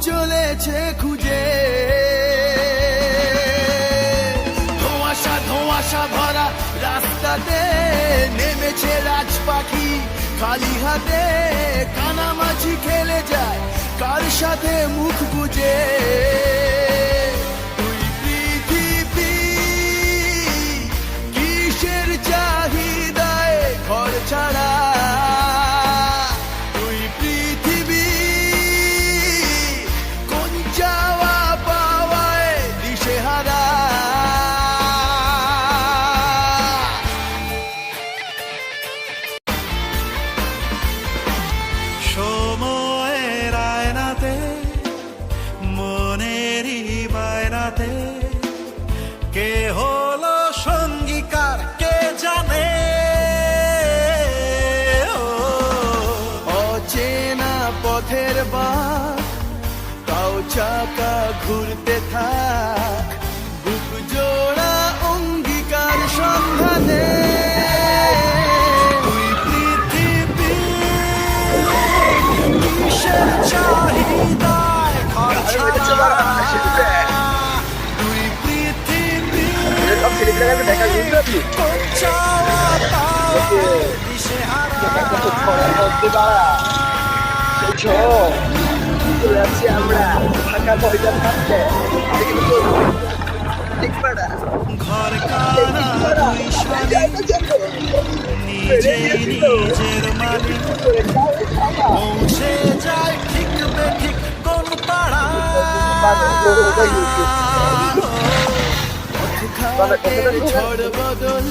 চলেছে খুঁজে। ধোঁয়াশা ধোঁয়াশা ভরা রাস্তাতে নেমেছে রাজ পাখি খালি হাতে, কানামাছি খেলে যায় কার সাথে মুখ বুঝে। তুই পৃথিবী কিসের চাহিদায় ঘর ছাড়া, তুই পৃথিবী কোন চাওয়া পাওয়ায় দিশেহারা। সময়ের আয়নাতে মনেরই বায়নাতে কে হলো সঙ্গীকার কে জানে। অচেনা পথের বাঁক তাও চাকা ঘুরতে থাক, বুক জোড়া অঙ্গীকার সন্ধানে। তুই পৃথিবী কিসের চাহিদায় ঘর ছাড়া, তুই পৃথিবী কোন চাওয়া পাওয়ায় দিশেহারা। আমরা ফাঁকা ময়দান থাকতে ঘর কানা দুই শালি নিজেই নিজের মালিক, পৌঁছে যায় ঠিক বেঠিক কোন পাড়া। পথ ঘাটের ঝড় বদল